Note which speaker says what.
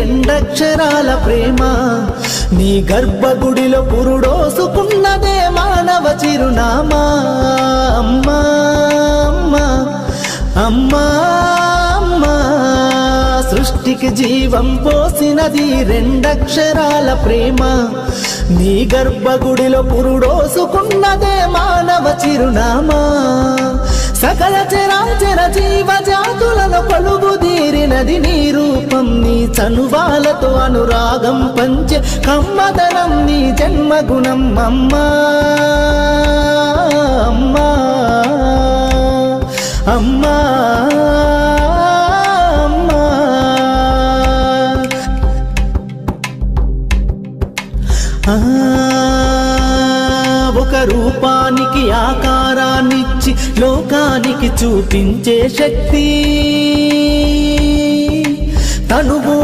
Speaker 1: రెండక్షరాల ప్రేమ నీ గర్భగుడిలో పురుడోసుకున్నదే మానవ చిరునామా అమ్మా అమ్మా అమ్మా అమ్మా సృష్టికి జీవం పోసినది రెండక్షరాల ప్రేమ నీ గర్భగుడిలో పురుడోసుకున్నదే మానవ చిరునామా సకల చరాచర జీవ జాతులను కొలువుదీరినది నీ రూపం నీ చనువాలతో అనురాగం పంచే కమ్మదనం నీ జన్మగుణం అమ్మా అమ్మా అమ్మా ఒక రూపానికి ఆకారాన్నిచ్చి లోకానికి చూపించే శక్తి తనువు